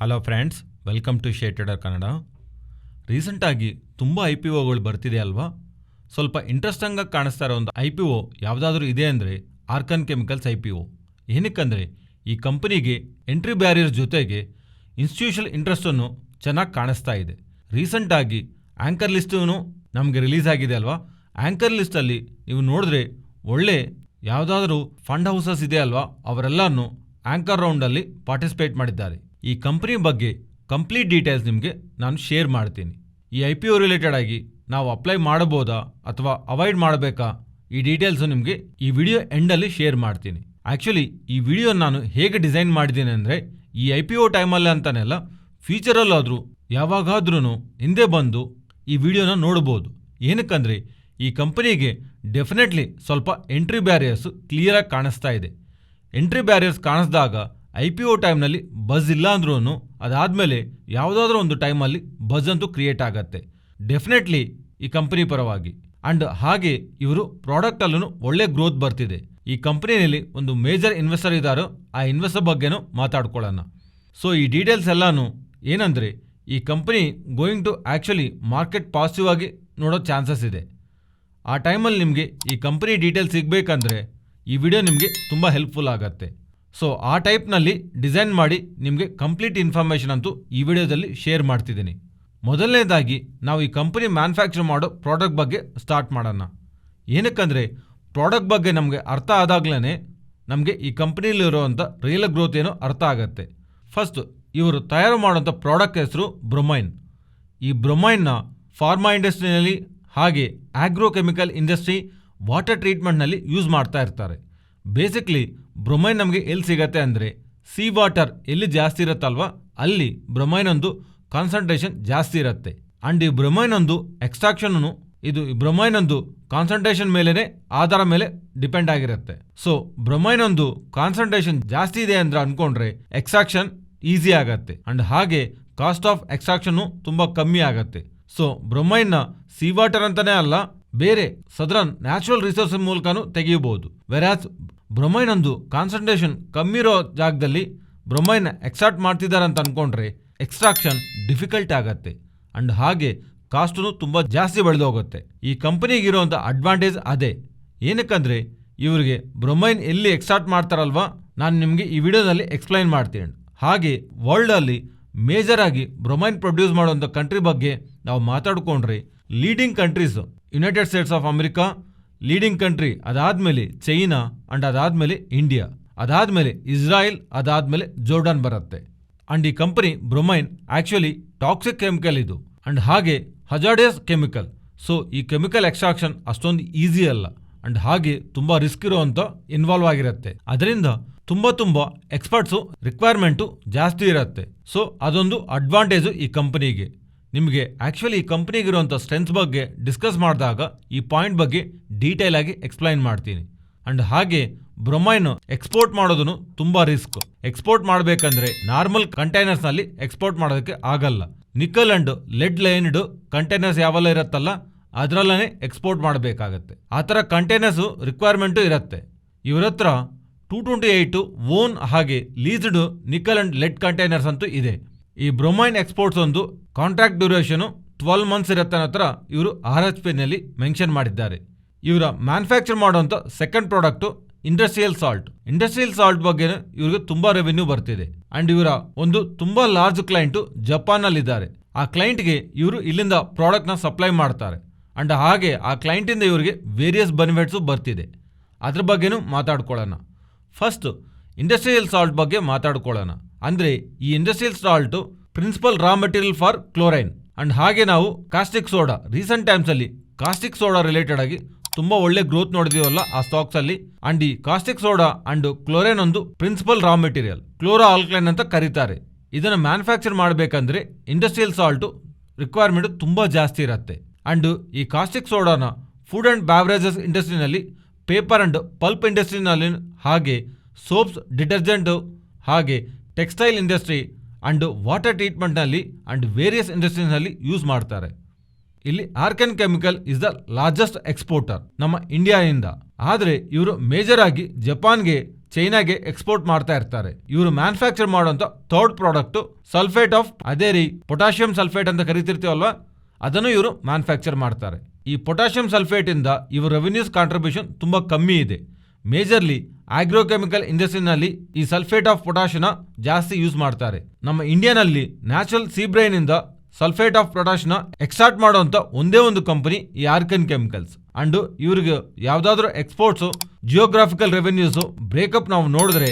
Hello friends, welcome to share trader Kannada. ರೀಸೆಂಟಾಗಿ ತುಂಬ IPOಗಳು ಬರ್ತಿದೆ ಅಲ್ವಾ? ಸ್ವಲ್ಪ ಇಂಟ್ರೆಸ್ಟಿಂಗಾಗಿ ಕಾಣಿಸ್ತಾ ಇರೋ ಒಂದು IPO ಯಾವುದಾದ್ರೂ ಇದೆ ಅಂದರೆ ಆರ್ಕನ್ ಕೆಮಿಕಲ್ಸ್ IPO. ಏನಕ್ಕಂದರೆ ಈ ಕಂಪನಿಗೆ ಎಂಟ್ರಿ ಬ್ಯಾರಿಯರ್ ಜೊತೆಗೆ ಇನ್ಸ್ಟಿಟ್ಯೂಷನಲ್ ಇಂಟ್ರೆಸ್ಟನ್ನು ಚೆನ್ನಾಗಿ ಕಾಣಿಸ್ತಾ ಇದೆ. ರೀಸೆಂಟಾಗಿ ಆ್ಯಂಕರ್ ಲಿಸ್ಟೂ ನಮಗೆ ರಿಲೀಸ್ ಆಗಿದೆ ಅಲ್ವಾ? ಆ್ಯಂಕರ್ ಲಿಸ್ಟಲ್ಲಿ ನೀವು ನೋಡಿದ್ರೆ ಒಳ್ಳೆ ಯಾವುದಾದ್ರೂ ಫಂಡ್ ಹೌಸಸ್ ಇದೆ ಅಲ್ವಾ, ಅವರೆಲ್ಲನೂ ಆ್ಯಂಕರ್ ರೌಂಡಲ್ಲಿ ಪಾರ್ಟಿಸಿಪೇಟ್ ಮಾಡಿದ್ದಾರೆ. ಈ ಕಂಪ್ನಿ ಬಗ್ಗೆ ಕಂಪ್ಲೀಟ್ ಡೀಟೇಲ್ಸ್ ನಿಮಗೆ ನಾನು ಶೇರ್ ಮಾಡ್ತೀನಿ. ಈ IPO ರಿಲೇಟೆಡ್ ಆಗಿ ನಾವು ಅಪ್ಲೈ ಮಾಡಬಹುದಾ ಅಥವಾ ಅವಾಯ್ಡ್ ಮಾಡಬೇಕಾ, ಈ ಡೀಟೇಲ್ಸು ನಿಮಗೆ ಈ ವಿಡಿಯೋ ಎಂಡಲ್ಲಿ ಶೇರ್ ಮಾಡ್ತೀನಿ. ಆ್ಯಕ್ಚುಲಿ ಈ ವಿಡಿಯೋ ನಾನು ಹೇಗೆ ಡಿಸೈನ್ ಮಾಡಿದ್ದೀನಿ ಅಂದರೆ, ಈ IPO ಟೈಮಲ್ಲಿ ಅಂತಾನೆಲ್ಲ ಫ್ಯೂಚರಲ್ಲಾದರೂ ಯಾವಾಗಾದ್ರೂ ಹಿಂದೆ ಬಂದು ಈ ವಿಡಿಯೋನ ನೋಡ್ಬೋದು. ಏನಕ್ಕಂದರೆ ಈ ಕಂಪನಿಗೆ ಡೆಫಿನೆಟ್ಲಿ ಸ್ವಲ್ಪ ಎಂಟ್ರಿ ಬ್ಯಾರಿಯರ್ಸು ಕ್ಲಿಯರಾಗಿ ಕಾಣಿಸ್ತಾ ಇದೆ. ಎಂಟ್ರಿ ಬ್ಯಾರಿಯರ್ಸ್ ಕಾಣಿಸಿದಾಗ IPO ಟೈಮ್ನಲ್ಲಿ ಬಜ್ ಇಲ್ಲ ಅಂದ್ರೂ ಅದಾದಮೇಲೆ ಯಾವುದಾದ್ರೂ ಒಂದು ಟೈಮಲ್ಲಿ ಬಜ್ ಅಂತೂ ಕ್ರಿಯೇಟ್ ಆಗತ್ತೆ ಡೆಫಿನೆಟ್ಲಿ ಈ ಕಂಪನಿ ಪರವಾಗಿ. ಆ್ಯಂಡ್ ಹಾಗೆ ಇವರು ಪ್ರಾಡಕ್ಟಲ್ಲೂ ಒಳ್ಳೆ ಗ್ರೋತ್ ಬರ್ತಿದೆ. ಈ ಕಂಪನಿಯಲ್ಲಿ ಒಂದು ಮೇಜರ್ ಇನ್ವೆಸ್ಟರ್ ಇದ್ದಾರೋ ಆ ಇನ್ವೆಸ್ಟರ್ ಬಗ್ಗೆನೂ ಮಾತಾಡ್ಕೊಳ್ಳೋಣ. ಸೊ ಈ ಡೀಟೇಲ್ಸ್ ಎಲ್ಲನೂ ಏನಂದರೆ, ಈ company going to actually market positive ಆಗಿ ನೋಡೋ ಚಾನ್ಸಸ್ ಇದೆ. ಆ ಟೈಮಲ್ಲಿ ನಿಮಗೆ ಈ ಕಂಪನಿ ಡೀಟೇಲ್ಸ್ ಸಿಗಬೇಕಂದ್ರೆ ಈ ವಿಡಿಯೋ ನಿಮಗೆ ತುಂಬ ಹೆಲ್ಪ್ಫುಲ್ ಆಗುತ್ತೆ. ಸೊ ಆ ಟೈಪ್ನಲ್ಲಿ ಡಿಸೈನ್ ಮಾಡಿ ನಿಮಗೆ ಕಂಪ್ಲೀಟ್ ಇನ್ಫಾರ್ಮೇಷನ್ ಅಂತೂ ಈ ವಿಡಿಯೋದಲ್ಲಿ ಶೇರ್ ಮಾಡ್ತಿದ್ದೀನಿ. ಮೊದಲನೇದಾಗಿ ನಾವು ಈ ಕಂಪನಿ ಮ್ಯಾನುಫ್ಯಾಕ್ಚರ್ ಮಾಡೋ ಪ್ರಾಡಕ್ಟ್ ಬಗ್ಗೆ ಸ್ಟಾರ್ಟ್ ಮಾಡೋಣ. ಏನಕ್ಕಂದರೆ ಪ್ರಾಡಕ್ಟ್ ಬಗ್ಗೆ ನಮಗೆ ಅರ್ಥ ಆದಾಗಲೇ ನಮಗೆ ಈ ಕಂಪನಿಲಿರುವಂಥ ರಿಯಲ್ ಗ್ರೋತ್ ಏನೋ ಅರ್ಥ ಆಗುತ್ತೆ. ಫಸ್ಟ್ ಇವರು ತಯಾರು ಮಾಡೋಂಥ ಪ್ರಾಡಕ್ಟ್ ಹೆಸರು ಬ್ರೊಮೈನ್. ಈ ಬ್ರೊಮೈನ್ನ ಫಾರ್ಮಾ ಇಂಡಸ್ಟ್ರಿನಲ್ಲಿ ಹಾಗೆ ಆಗ್ರೋಕೆಮಿಕಲ್ ಇಂಡಸ್ಟ್ರಿ, ವಾಟರ್ ಟ್ರೀಟ್ಮೆಂಟ್ನಲ್ಲಿ ಯೂಸ್ ಮಾಡ್ತಾ ಇರ್ತಾರೆ. ಬೇಸಿಕ್ಲಿ ಬ್ರೊಮೈನ್ ನಮಗೆ ಎಲ್ಲಿ ಸಿಗತ್ತೆ ಅಂದರೆ, ಸೀ ವಾಟರ್ ಎಲ್ಲಿ ಜಾಸ್ತಿ ಇರುತ್ತಲ್ವ ಅಲ್ಲಿ ಬ್ರೊಮೈನ್ ಒಂದು ಕಾನ್ಸಂಟ್ರೇಷನ್ ಜಾಸ್ತಿ ಇರುತ್ತೆ. ಆ್ಯಂಡ್ ಈ ಬ್ರೊಮೈನ್ ಒಂದು ಎಕ್ಸ್ಟ್ರಾಕ್ಷನ್ನು ಇದು ಈ ಬ್ರೊಮೈನ್ ಒಂದು ಕಾನ್ಸಂಟ್ರೇಷನ್ ಮೇಲೇ ಆಧಾರ ಮೇಲೆ ಡಿಪೆಂಡ್ ಆಗಿರುತ್ತೆ. ಸೊ ಬ್ರೊಮೈನ್ ಒಂದು ಕಾನ್ಸಂಟ್ರೇಷನ್ ಜಾಸ್ತಿ ಇದೆ ಅಂದ್ರೆ ಅನ್ಕೊಂಡ್ರೆ ಎಕ್ಸ್ಟ್ರಾಕ್ಷನ್ ಈಸಿ ಆಗತ್ತೆ. ಆ್ಯಂಡ್ ಹಾಗೆ ಕಾಸ್ಟ್ ಆಫ್ ಎಕ್ಸ್ಟ್ರಾಕ್ಷನ್ನು ತುಂಬ ಕಮ್ಮಿ ಆಗತ್ತೆ. ಸೊ ಬ್ರೊಮೈನ್ನ ಸೀ ವಾಟರ್ ಅಂತಾನೆ ಅಲ್ಲ, ಬೇರೆ ಸದರನ್ ನ್ಯಾಚುರಲ್ ರಿಸೋರ್ಸ್ ಮೂಲಕನೂ ತೆಗೆಯಬಹುದು. ವೆರಾಸ್ ಬ್ರೊಮೈನ್ ಒಂದು ಕಾನ್ಸಂಟ್ರೇಷನ್ ಕಮ್ಮಿ ಇರೋ ಜಾಗದಲ್ಲಿ ಬ್ರೊಮೈನ್ ಎಕ್ಸ್ಟ್ರಾಕ್ಟ್ ಮಾಡ್ತಿದ್ದಾರೆ ಅಂತ ಅನ್ಕೊಂಡ್ರೆ ಎಕ್ಸ್ಟ್ರಾಕ್ಷನ್ ಡಿಫಿಕಲ್ಟ್ ಆಗತ್ತೆ. ಆ್ಯಂಡ್ ಹಾಗೆ ಕಾಸ್ಟು ತುಂಬ ಜಾಸ್ತಿ ಬೆಳೆದು ಹೋಗುತ್ತೆ. ಈ ಕಂಪನಿಗಿರುವಂಥ ಅಡ್ವಾಂಟೇಜ್ ಅದೇ. ಏನಕ್ಕಂದರೆ ಇವರಿಗೆ ಬ್ರೊಮೈನ್ ಎಲ್ಲಿ ಎಕ್ಸ್ಟ್ರಾಕ್ಟ್ ಮಾಡ್ತಾರಲ್ವಾ, ನಾನು ನಿಮಗೆ ಈ ವಿಡಿಯೋದಲ್ಲಿ ಎಕ್ಸ್ಪ್ಲೈನ್ ಮಾಡ್ತೀನಿ. ಹಾಗೆ ವರ್ಲ್ಡಲ್ಲಿ ಮೇಜರ್ ಆಗಿ ಬ್ರೊಮೈನ್ ಪ್ರೊಡ್ಯೂಸ್ ಮಾಡುವಂಥ ಕಂಟ್ರಿ ಬಗ್ಗೆ ನಾವು ಮಾತಾಡ್ಕೊಂಡ್ರೆ leading countries United States of America leading country, ಅದಾದಮೇಲೆ ಚೈನಾ, ಆ್ಯಂಡ್ ಅದಾದಮೇಲೆ ಇಂಡಿಯಾ, ಅದಾದಮೇಲೆ ಇಸ್ರಾಯೇಲ್, ಅದಾದಮೇಲೆ ಜೋರ್ಡಾನ್ ಬರುತ್ತೆ. ಆ್ಯಂಡ್ ಈ company bromine actually toxic chemical ಇದು, ಆ್ಯಂಡ್ ಹಾಗೆ ಹಜಾರ್ಡಿಯಸ್ ಕೆಮಿಕಲ್. ಸೊ ಈ ಕೆಮಿಕಲ್ ಎಕ್ಸ್ಟ್ರಾಕ್ಷನ್ ಅಷ್ಟೊಂದು ಈಸಿ ಅಲ್ಲ, ಆ್ಯಂಡ್ ಹಾಗೆ ತುಂಬ ರಿಸ್ಕ್ ಇರುವಂಥ ಇನ್ವಾಲ್ವ್ ಆಗಿರುತ್ತೆ. ಅದರಿಂದ ತುಂಬ ಎಕ್ಸ್ಪರ್ಟ್ಸು ರಿಕ್ವೈರ್ಮೆಂಟು ಜಾಸ್ತಿ ಇರುತ್ತೆ. ಸೊ ಅದೊಂದು ಅಡ್ವಾಂಟೇಜು ಈ ಕಂಪನಿಗೆ. ನಿಮಗೆ ಆ್ಯಕ್ಚುಲಿ ಈ ಕಂಪ್ನಿಗಿರುವಂಥ ಸ್ಟ್ರೆಂತ್ಸ್ ಬಗ್ಗೆ ಡಿಸ್ಕಸ್ ಮಾಡಿದಾಗ ಈ ಪಾಯಿಂಟ್ ಬಗ್ಗೆ ಡೀಟೇಲ್ ಆಗಿ ಎಕ್ಸ್ಪ್ಲೈನ್ ಮಾಡ್ತೀನಿ. ಆ್ಯಂಡ್ ಹಾಗೆ ಬ್ರೊಮೈನ್ ಎಕ್ಸ್ಪೋರ್ಟ್ ಮಾಡೋದನ್ನು ತುಂಬ ರಿಸ್ಕ್. ಎಕ್ಸ್ಪೋರ್ಟ್ ಮಾಡಬೇಕಂದ್ರೆ ನಾರ್ಮಲ್ ಕಂಟೈನರ್ಸ್ನಲ್ಲಿ ಎಕ್ಸ್ಪೋರ್ಟ್ ಮಾಡೋದಕ್ಕೆ ಆಗಲ್ಲ. ನಿಕಲ್ ಆ್ಯಂಡ್ ಲೆಡ್ ಲೈನ್ಡ್ ಕಂಟೈನರ್ಸ್ ಯಾವೆಲ್ಲ ಇರುತ್ತಲ್ಲ ಅದರಲ್ಲೇ ಎಕ್ಸ್ಪೋರ್ಟ್ ಮಾಡಬೇಕಾಗತ್ತೆ. ಆ ಥರ ಕಂಟೈನರ್ಸು ರಿಕ್ವೈರ್ಮೆಂಟು ಇರುತ್ತೆ. ಇವರ ಹತ್ರ 228 ಓನ್ ಹಾಗೆ leased nickel and lead containers ಅಂತೂ ಇದೆ. ಈ ಬ್ರೊಮೈನ್ ಎಕ್ಸ್ಪೋರ್ಟ್ಸ್ ಒಂದು ಕಾಂಟ್ರಾಕ್ಟ್ ಡ್ಯೂರೇಷನು 12 ಮಂತ್ಸ್ ಇರುತ್ತೆ ಅನ್ನೋ ಥರ ಇವರು RHPನಲ್ಲಿ ಮೆನ್ಷನ್ ಮಾಡಿದ್ದಾರೆ. ಇವರ ಮ್ಯಾನುಫ್ಯಾಕ್ಚರ್ ಮಾಡುವಂಥ second product industrial salt. Industrial salt ಬಗ್ಗೆ ಇವ್ರಿಗೆ ತುಂಬ ರೆವೆನ್ಯೂ ಬರ್ತಿದೆ. ಆ್ಯಂಡ್ ಇವರ ಒಂದು ತುಂಬ ಲಾರ್ಜ್ ಕ್ಲೈಂಟು ಜಪಾನ್ನಲ್ಲಿದ್ದಾರೆ. ಆ ಕ್ಲೈಂಟ್ಗೆ ಇವರು ಇಲ್ಲಿಂದ ಪ್ರಾಡಕ್ಟ್ನ ಸಪ್ಲೈ ಮಾಡ್ತಾರೆ. ಆ್ಯಂಡ್ ಹಾಗೆ ಆ ಕ್ಲೈಂಟಿಂದ ಇವರಿಗೆ ವೇರಿಯಸ್ ಬೆನಿಫಿಟ್ಸು ಬರ್ತಿದೆ. ಅದ್ರ ಬಗ್ಗೆನೂ ಮಾತಾಡ್ಕೊಳ್ಳೋಣ. ಫಸ್ಟ್ ಇಂಡಸ್ಟ್ರಿಯಲ್ ಸಾಲ್ಟ್ ಬಗ್ಗೆ ಮಾತಾಡ್ಕೊಳ್ಳೋಣ. ಅಂದರೆ ಈ industrial salt principal raw material for chlorine. And ಹಾಗೆ ನಾವು ಕಾಸ್ಟಿಕ್ ಸೋಡಾ, ರೀಸೆಂಟ್ ಟೈಮ್ಸಲ್ಲಿ ಕಾಸ್ಟಿಕ್ ಸೋಡಾ ರಿಲೇಟೆಡ್ ಆಗಿ ತುಂಬ ಒಳ್ಳೆ ಗ್ರೋತ್ ನೋಡಿದೀವಲ್ಲ ಆ ಸ್ಟಾಕ್ಸಲ್ಲಿ. ಆ್ಯಂಡ್ ಈ ಕಾಸ್ಟಿಕ್ ಸೋಡಾ ಆ್ಯಂಡ್ ಕ್ಲೋರೈನ್ ಒಂದು principal raw material, chloro alkaline ಅಂತ ಕರೀತಾರೆ. ಇದನ್ನು ಮ್ಯಾನುಫ್ಯಾಕ್ಚರ್ ಮಾಡಬೇಕಂದ್ರೆ ಇಂಡಸ್ಟ್ರಿಯಲ್ ಸಾಲ್ಟು ರಿಕ್ವೈರ್ಮೆಂಟ್ ತುಂಬ ಜಾಸ್ತಿ ಇರುತ್ತೆ. ಆ್ಯಂಡ್ ಈ ಕಾಸ್ಟಿಕ್ ಸೋಡಾನ ಫುಡ್ ಆ್ಯಂಡ್ ಬ್ಯಾವರೇಜಸ್ ಇಂಡಸ್ಟ್ರಿನಲ್ಲಿ, ಪೇಪರ್ ಆ್ಯಂಡ್ ಪಲ್ಪ್ ಇಂಡಸ್ಟ್ರಿನಲ್ಲಿ, ಹಾಗೆ ಸೋಪ್ಸ್, ಡಿಟರ್ಜೆಂಟು, ಹಾಗೆ ಟೆಕ್ಸ್ಟೈಲ್ ಇಂಡಸ್ಟ್ರಿ ಆ್ಯಂಡ್ ವಾಟರ್ ಟ್ರೀಟ್ಮೆಂಟ್ನಲ್ಲಿ ಆ್ಯಂಡ್ ವೇರಿಯಸ್ ಇಂಡಸ್ಟ್ರೀಸ್ನಲ್ಲಿ ಯೂಸ್ ಮಾಡ್ತಾರೆ. ಇಲ್ಲಿ Archean chemical is the largest exporter ನಮ್ಮ ಇಂಡಿಯಾದಿಂದ. ಆದರೆ ಇವರು ಮೇಜರ್ ಆಗಿ ಜಪಾನ್ಗೆ ಚೈನಾಗೆ ಎಕ್ಸ್ಪೋರ್ಟ್ ಮಾಡ್ತಾ ಇರ್ತಾರೆ. ಇವರು ಮ್ಯಾನುಫ್ಯಾಕ್ಚರ್ ಮಾಡುವಂತ ಥರ್ಡ್ ಪ್ರಾಡಕ್ಟ್ ಸಲ್ಫೇಟ್ ಆಫ್ ಅದೇ ರೀ ಪೊಟ್ಯಾಷಿಯಂ ಸಲ್ಫೇಟ್ ಅಂತ ಕರಿತಿರ್ತೀವಲ್ವಾ, ಅದನ್ನು ಇವರು ಮ್ಯಾನುಫ್ಯಾಕ್ಚರ್ ಮಾಡ್ತಾರೆ. ಈ ಪೊಟ್ಯಾಷಿಯಂ ಸಲ್ಫೇಟ್ ಇಂದ ಇವ್ರ ರೆವಿನ್ಯೂಸ್ ಕಾಂಟ್ರಿಬ್ಯೂಷನ್ ತುಂಬಾ ಕಮ್ಮಿ ಇದೆ. ಮೇಜರ್ಲಿ ಆಗ್ರೋಕೆಮಿಕಲ್ ಇಂಡಸ್ಟ್ರಿನಲ್ಲಿ ಈ ಸಲ್ಫೇಟ್ ಆಫ್ ಪೊಟ್ಯಾಷಿಯಂ ಜಾಸ್ತಿ ಯೂಸ್ ಮಾಡ್ತಾರೆ. ನಮ್ಮ ಇಂಡಿಯಾನಲ್ಲಿ ನ್ಯಾಚುರಲ್ ಸೀಬ್ರೈನ್ ಇಂದ ಸಲ್ಫೇಟ್ ಆಫ್ ಪೊಟ್ಯಾಷಿಯಂ ಎಕ್ಸ್ಟ್ರಾಕ್ಟ್ ಮಾಡುವಂತ ಒಂದೇ ಒಂದು ಕಂಪನಿ ಈ ಆರ್ಕನ್ ಕೆಮಿಕಲ್ಸ್. ಅಂಡ್ ಇವ್ರಿಗೆ ಯಾವ್ದಾದ್ರು ಎಕ್ಸ್ಪೋರ್ಟ್ಸ್ ಜಿಯೋಗ್ರಾಫಿಕಲ್ ರೆವೆನ್ಯೂಸ್ ಬ್ರೇಕಪ್ ನಾವು ನೋಡಿದ್ರೆ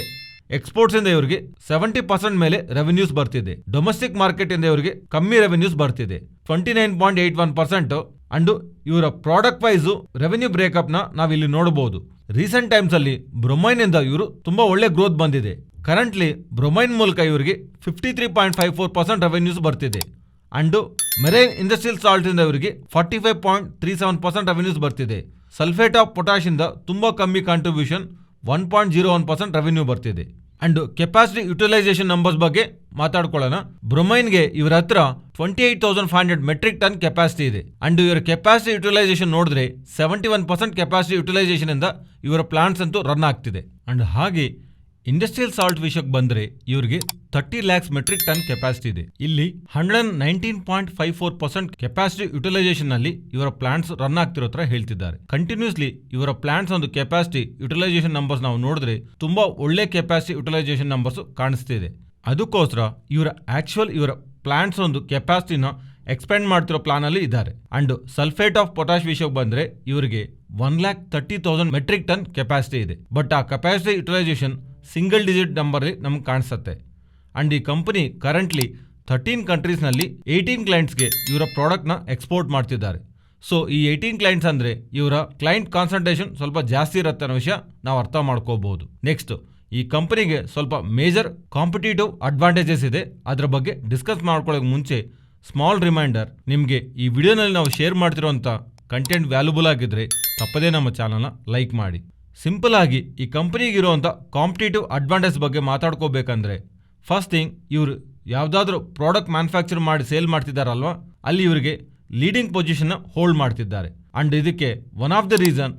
ಎಕ್ಸ್ಪೋರ್ಟ್ಸ್ ಇಂದ ಇವರಿಗೆ 70% ಮೇಲೆ ರೆವೆನ್ಯೂಸ್ ಬರ್ತಿದೆ. ಡೊಮೆಸ್ಟಿಕ್ ಮಾರ್ಕೆಟ್ ಇಂದ ಇವರಿಗೆ ಕಮ್ಮಿ ರೆವೆನ್ಯೂಸ್ ಬರ್ತಿದೆ, 29.81%. ಅಂಡ್ ಇವರ ಪ್ರಾಡಕ್ಟ್ ವೈಸ್ ರೆವೆನ್ಯೂ ಬ್ರೇಕಪ್ ನಾವ್ ಇಲ್ಲಿ ನೋಡಬಹುದು. ರೀಸೆಂಟ್ ಟೈಮ್ಸ್ ಅಲ್ಲಿ ಬ್ರೊಮೈನ್ ಇಂದ ಇವರು ತುಂಬಾ ಒಳ್ಳೆ ಗ್ರೋತ್ ಬಂದಿದೆ. ಕರೆಂಟ್ಲಿ ಬ್ರೊಮೈನ್ ಮೂಲಕ ಇವರಿಗೆ 53.54% ರೆವೆನ್ಯೂಸ್ ಬರ್ತಿದೆ. ಅಂಡ್ ಮೆರೈನ್ ಇಂಡಸ್ಟ್ರಿಯಲ್ ಸಾಲ್ಟ್ ಇಂದ ಇವರಿಗೆ 45.37% ರೆವೆನ್ಯೂಸ್ ಬರ್ತಿದೆ. ಸಲ್ಫೇಟ್ ಆಫ್ ಪೊಟ್ಯಾಷ್ ಇಂದ ತುಂಬಾ ಕಮ್ಮಿ ಕಾಂಟ್ರಿಬ್ಯೂಷನ್ 1.01% ರೆವೆನ್ಯೂ ಬರ್ತಿದೆ. ಅಂಡ್ ಕೆಪಾಸಿಟಿ ಯುಟಿಲೈಸೇಷನ್ ನಂಬರ್ಸ್ ಬಗ್ಗೆ ಮಾತಾಡ್ಕೊಳ್ಳೋಣ. ಬ್ರೊಮೈನ್ಗೆ ಇವರ ಹತ್ರ 28,500 ಮೆಟ್ರಿಕ್ ಟನ್ ಕೆಪಾಸಿಟಿ ಇದೆ. ಅಂಡ್ ಇವರ ಕೆಪಾಸಿಟಿ ಯುಟಿಲೈಸೇಷನ್ ನೋಡಿದ್ರೆ 71% ಕೆಪಾಸಿಟಿ ಯುಟಿಲೈಸೇಷನ್ ಇಂದ ಇವರ ಪ್ಲಾಂಟ್ಸ್ ಅಂತೂ ರನ್ ಆಗ್ತಿದೆ. ಅಂಡ್ ಹಾಗೆ ಇಂಡಸ್ಟ್ರಿಯಲ್ ಸಾಲ್ಟ್ ವಿಷಯಕ್ಕೆ ಬಂದ್ರೆ ಇವರಿಗೆ 30 lakhs ಮೆಟ್ರಿಕ್ ಟನ್ ಕೆಪಾಸಿಟಿ ಇದೆ. ಇಲ್ಲಿ 119.54% ಕೆಪಾಸಿಟಿ ಯುಟಿಲೈಸೇಷನ್ ನಲ್ಲಿ ಇವರ ಪ್ಲಾಂಟ್ಸ್ ರನ್ ಆಗ್ತಿರೋ ತರ ಹೇಳ್ತಿದ್ದಾರೆ. ಕಂಟಿನ್ಯೂಸ್ಲಿ ಇವರ ಪ್ಲಾಂಟ್ಸ್ ಒಂದು ಕೆಪಾಸಿಟಿ ಯುಟಿಲೈಸೇಷನ್ ನಂಬರ್ಸ್ ನಾವು ನೋಡಿದ್ರೆ ತುಂಬಾ ಒಳ್ಳೆ ಕೆಪಾಸಿಟಿ ಯುಟಿಲೈಸೇಷನ್ ನಂಬರ್ಸ್ ಕಾಣಿಸ್ತಿದೆ. ಅದಕ್ಕೋಸ್ಕರ ಇವರ ಪ್ಲಾಂಟ್ಸ್ ಒಂದು ಕೆಪಾಸಿಟಿನ ಎಕ್ಸ್ಪೆಂಡ್ ಮಾಡ್ತಿರೋ ಪ್ಲಾನ್ ಅಲ್ಲಿ ಇದ್ದಾರೆ. ಅಂಡ್ ಸಲ್ಫೇಟ್ ಆಫ್ ಪೊಟ್ಯಾಷ್ ವಿಷಯಕ್ಕೆ ಬಂದ್ರೆ ಇವರಿಗೆ 1,30,000 ಮೆಟ್ರಿಕ್ ಟನ್ ಕೆಪಾಸಿಟಿ ಇದೆ. ಬಟ್ ಆ capacity utilisation single digit number ನಮ್ಗೆ ಕಾಣಿಸುತ್ತೆ. ಅಂಡ್ ಈ ಕಂಪನಿ ಕರೆಂಟ್ಲಿ 13 ಕಂಟ್ರೀಸ್ನಲ್ಲಿ 18 ಕ್ಲೈಂಟ್ಸ್ಗೆ ಇವರ ಪ್ರಾಡಕ್ಟ್ನ ಎಕ್ಸ್ಪೋರ್ಟ್ ಮಾಡ್ತಿದ್ದಾರೆ. ಸೊ ಈ 18 ಕ್ಲೈಂಟ್ಸ್ ಅಂದರೆ ಇವರ ಕ್ಲೈಂಟ್ ಕಾನ್ಸಂಟ್ರೇಷನ್ ಸ್ವಲ್ಪ ಜಾಸ್ತಿ ಇರುತ್ತೆ ಅನ್ನೋ ವಿಷಯ ನಾವು ಅರ್ಥ ಮಾಡ್ಕೋಬಹುದು. ನೆಕ್ಸ್ಟ್, ಈ ಕಂಪನಿಗೆ ಸ್ವಲ್ಪ ಮೇಜರ್ ಕಾಂಪಿಟೇಟಿವ್ ಅಡ್ವಾಂಟೇಜಸ್ ಇದೆ. ಅದರ ಬಗ್ಗೆ ಡಿಸ್ಕಸ್ ಮಾಡ್ಕೊಳ್ಳೋಕೆ ಮುಂಚೆ ಸ್ಮಾಲ್ ರಿಮೈಂಡರ್, ನಿಮಗೆ ಈ ವಿಡಿಯೋನಲ್ಲಿ ನಾವು ಶೇರ್ ಮಾಡ್ತಿರೋಂಥ ಕಂಟೆಂಟ್ ವ್ಯಾಲ್ಯೂಬಲ್ ಆಗಿದ್ರೆ ತಪ್ಪದೇ ನಮ್ಮ ಚಾನಲ್ನ ಲೈಕ್ ಮಾಡಿ. ಸಿಂಪಲ್ ಆಗಿ ಈ ಕಂಪನಿಗಿರುವಂಥ ಕಾಂಪಿಟೇಟಿವ್ ಅಡ್ವಾಂಟೇಜ್ ಬಗ್ಗೆ ಮಾತಾಡ್ಕೋಬೇಕಂದ್ರೆ ಫಸ್ಟ್ ಥಿಂಗ್, ಇವರು ಯಾವುದಾದ್ರೂ ಪ್ರಾಡಕ್ಟ್ ಮ್ಯಾನುಫ್ಯಾಕ್ಚರ್ ಮಾಡಿ ಸೇಲ್ ಮಾಡ್ತಿದ್ದಾರಲ್ವಾ, ಅಲ್ಲಿ ಇವರಿಗೆ ಲೀಡಿಂಗ್ ಪೊಸಿಷನ್ ಹೋಲ್ಡ್ ಮಾಡ್ತಿದ್ದಾರೆ. ಅಂಡ್ ಇದಕ್ಕೆ ಒನ್ ಆಫ್ ದ ರೀಸನ್,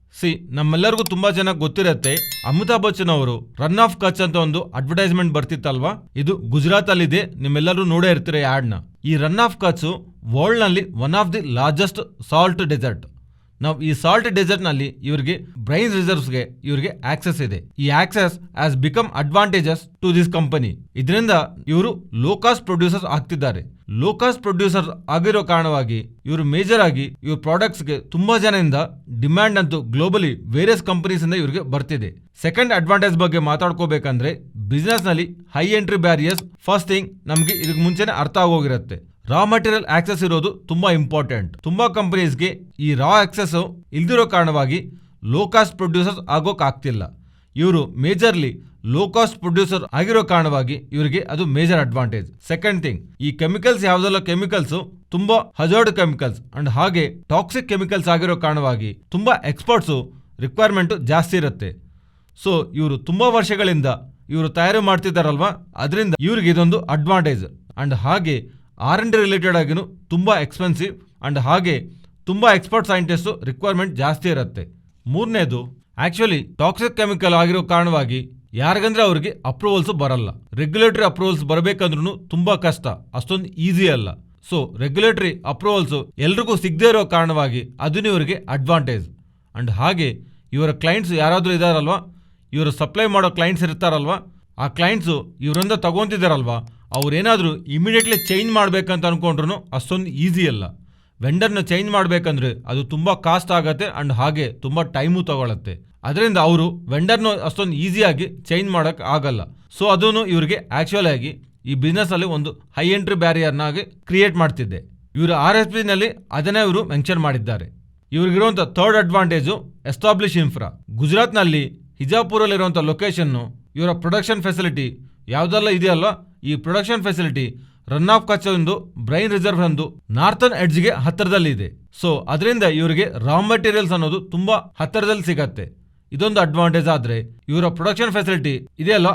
ನಮ್ಮೆಲ್ಲರಿಗೂ ತುಂಬಾ ಚೆನ್ನಾಗಿ ಗೊತ್ತಿರುತ್ತೆ, ಅಮಿತಾಬ್ ಬಚ್ಚನ್ ಅವರು ರನ್ ಆಫ್ ಕಚ್ ಅಂತ ಒಂದು ಅಡ್ವರ್ಟೈಸ್ಮೆಂಟ್ ಬರ್ತಿತ್ತಲ್ವಾ, ಇದು ಗುಜರಾತ್ ಅಲ್ಲಿ ಇದೆ. ನಿಮ್ಮೆಲ್ಲರೂ ನೋಡೇ ಇರ್ತೀರ ಆಡ್ ನ. ಈ ರನ್ ಆಫ್ ಕಚ್ ವರ್ಲ್ಡ್ ನಲ್ಲಿ one of the largest salt desert. ನಾವು ಈ ಸಾಲ್ಟ್ ಡೆಸರ್ಟ್ ನಲ್ಲಿ ಇವರಿಗೆ ಬ್ರೈನ್ ರಿಸರ್ವ್ಸ್ಗೆ ಇವರಿಗೆ ಆಕ್ಸೆಸ್ ಇದೆ. ಈ access has become advantages to this company. ಇದರಿಂದ ಇವರು ಲೋ ಕಾಸ್ಟ್ ಪ್ರೊಡ್ಯೂಸರ್ಸ್ ಆಗ್ತಿದ್ದಾರೆ. ಲೋ ಕಾಸ್ಟ್ ಪ್ರೊಡ್ಯೂಸರ್ ಆಗಿರೋ ಕಾರಣವಾಗಿ ಇವರು ಮೇಜರ್ ಆಗಿ ಇವ್ರ ಪ್ರಾಡಕ್ಟ್ಸ್ಗೆ ತುಂಬಾ ಜನರಿಂದ ಡಿಮ್ಯಾಂಡ್ ಅಂತೂ ಗ್ಲೋಬಲಿ ವೇರಿಯಸ್ ಕಂಪನೀಸ್ ಇಂದ ಇವರಿಗೆ ಬರ್ತಿದೆ. ಸೆಕೆಂಡ್ ಅಡ್ವಾಂಟೇಜ್ ಬಗ್ಗೆ ಮಾತಾಡ್ಕೋಬೇಕಂದ್ರೆ ಬಿಸ್ನೆಸ್ ನಲ್ಲಿ high entry barriers. First thing, ನಮ್ಗೆ ಇದಕ್ಕೆ ಮುಂಚೆನೆ ಅರ್ಥ ಆಗೋಗಿರುತ್ತೆ, ರಾ ಮಟೀರಿಯಲ್ ಆಕ್ಸೆಸ್ ಇರೋದು ತುಂಬಾ ಇಂಪಾರ್ಟೆಂಟ್. ತುಂಬಾ ಕಂಪನೀಸ್ಗೆ ಈ ರಾ ಆಕ್ಸೆಸ್ ಇಲ್ದಿರೋ ಕಾರಣವಾಗಿ ಲೋ ಕಾಸ್ಟ್ ಪ್ರೊಡ್ಯೂಸರ್ಸ್ ಆಗೋಕ್ ಆಗ್ತಿಲ್ಲ. ಇವರು ಮೇಜರ್ಲಿ ಲೋ ಕಾಸ್ಟ್ ಪ್ರೊಡ್ಯೂಸರ್ ಆಗಿರೋ ಕಾರಣವಾಗಿ ಇವರಿಗೆ ಅದು ಮೇಜರ್ ಅಡ್ವಾಂಟೇಜ್. ಸೆಕೆಂಡ್ ಥಿಂಗ್, ಈ ಕೆಮಿಕಲ್ಸ್ ಯಾವುದೆಲ್ಲ ಕೆಮಿಕಲ್ಸ್ ತುಂಬಾ ಹಜಾರ್ಡ್ ಕೆಮಿಕಲ್ಸ್ ಅಂಡ್ ಹಾಗೆ ಟಾಕ್ಸಿಕ್ ಕೆಮಿಕಲ್ಸ್ ಆಗಿರೋ ಕಾರಣವಾಗಿ ತುಂಬಾ ಎಕ್ಸ್ಪರ್ಟ್ಸ್ ರಿಕ್ವೈರ್ಮೆಂಟ್ ಜಾಸ್ತಿ ಇರುತ್ತೆ. ಸೊ ಇವರು ತುಂಬಾ ವರ್ಷಗಳಿಂದ ಇವರು ತಯಾರು ಮಾಡ್ತಿದ್ದಾರಲ್ವಾ, ಅದರಿಂದ ಇವ್ರಿಗೆ ಇದೊಂದು ಅಡ್ವಾಂಟೇಜ್. ಅಂಡ್ ಹಾಗೆ R&D ರಿಲೇಟೆಡ್ ಆಗಿನೂ ತುಂಬಾ ಎಕ್ಸ್ಪೆನ್ಸಿವ್ ಅಂಡ್ ಹಾಗೆ ತುಂಬಾ ಎಕ್ಸ್ಪರ್ಟ್ ಸೈಂಟಿಸ್ಟ್ ರಿಕ್ವೈರ್ಮೆಂಟ್ ಜಾಸ್ತಿ ಇರುತ್ತೆ. ಮೂರನೇದು, ಆಕ್ಚುಲಿ ಟಾಕ್ಸಿಕ್ ಕೆಮಿಕಲ್ ಆಗಿರೋ ಕಾರಣವಾಗಿ ಯಾರಿಗಂದ್ರೆ ಅವ್ರಿಗೆ ಅಪ್ರೂವಲ್ಸ್ ಬರಲ್ಲ. ರೆಗ್ಯುಲೇಟರಿ ಅಪ್ರೂವಲ್ಸ್ ಬರಬೇಕಂದ್ರೂ ತುಂಬಾ ಕಷ್ಟ, ಅಷ್ಟೊಂದು ಈಸಿ ಅಲ್ಲ. ಸೊ ರೆಗ್ಯುಲೇಟರಿ ಅಪ್ರೂವಲ್ಸ್ ಎಲ್ರಿಗೂ ಸಿಗದೇ ಇರೋ ಕಾರಣವಾಗಿ ಅದನ್ನ ಇವರಿಗೆ ಅಡ್ವಾಂಟೇಜ್. ಅಂಡ್ ಹಾಗೆ ಇವರ ಕ್ಲೈಂಟ್ಸ್ ಯಾರಾದರೂ ಇದಾರಲ್ವಾ, ಇವರು ಸಪ್ಲೈ ಮಾಡೋ ಕ್ಲೈಂಟ್ಸ್ ಇರ್ತಾರಲ್ವಾ, ಆ ಕ್ಲೈಂಟ್ಸು ಇವರಿಂದ ತಗೊಂತಿದ್ದಾರಲ್ವಾ, ಅವ್ರೇನಾದರೂ ಇಮಿಡಿಯೇಟ್ಲಿ ಚೇಂಜ್ ಮಾಡ್ಬೇಕಂತ ಅನ್ಕೊಂಡ್ರು ಅಷ್ಟೊಂದು ಈಸಿ ಅಲ್ಲ. ವೆಂಡರ್ನ ಚೇಂಜ್ ಮಾಡ್ಬೇಕಂದ್ರೆ ಅದು ತುಂಬಾ ಕಾಸ್ಟ್ ಆಗತ್ತೆ ಅಂಡ್ ಹಾಗೆ ತುಂಬಾ ಟೈಮು ತಗೊಳತ್ತೆ. ಅದರಿಂದ ಅವರು ವೆಂಡರ್ನ ಅಷ್ಟೊಂದು ಈಸಿಯಾಗಿ ಚೇಂಜ್ ಮಾಡಕ್ ಆಗಲ್ಲ. ಸೊ ಅದನ್ನು ಇವರಿಗೆ ಆಕ್ಚುಲ್ ಆಗಿ ಈ ಬಿಸ್ನೆಸ್ ಅಲ್ಲಿ ಒಂದು ಹೈ ಎಂಟ್ರಿ ಬ್ಯಾರಿಯರ್ನಾಗಿ ಕ್ರಿಯೇಟ್ ಮಾಡ್ತಿದ್ದೆ. ಇವರು RSP ನಲ್ಲಿ ಅದನ್ನೇ ಇವರು ಮೆನ್ಷನ್ ಮಾಡಿದ್ದಾರೆ. ಇವ್ರಿಗಿರುವಂಥ third advantage establish infra. Gujarat ನಲ್ಲಿ ಹಿಜಾಪುರಲ್ಲಿರುವಂಥ ಲೊಕೇಶನ್ ಇವರ ಪ್ರೊಡಕ್ಷನ್ ಫೆಸಿಲಿಟಿ ಯಾವುದೆಲ್ಲ ಇದೆಯಲ್ಲ, ಈ production facility Rann of Kutch ಒಂದು ಬ್ರೈನ್ ರಿಸರ್ವ್ ಒಂದು ನಾರ್ತನ್ ಎಡ್ಜ್ಗೆ ಹತ್ತಿರದಲ್ಲಿ ಇದೆ. ಸೊ ಅದರಿಂದ ಇವರಿಗೆ ರಾ ಮೆಟೀರಿಯಲ್ಸ್ ಅನ್ನೋದು ತುಂಬಾ ಹತ್ತಿರದಲ್ಲಿ ಸಿಗತ್ತೆ. ಇದೊಂದು ಅಡ್ವಾಂಟೇಜ್. ಆದ್ರೆ ಇವರ ಪ್ರೊಡಕ್ಷನ್ ಫೆಸಿಲಿಟಿ ಇದೆಯಲ್ಲ,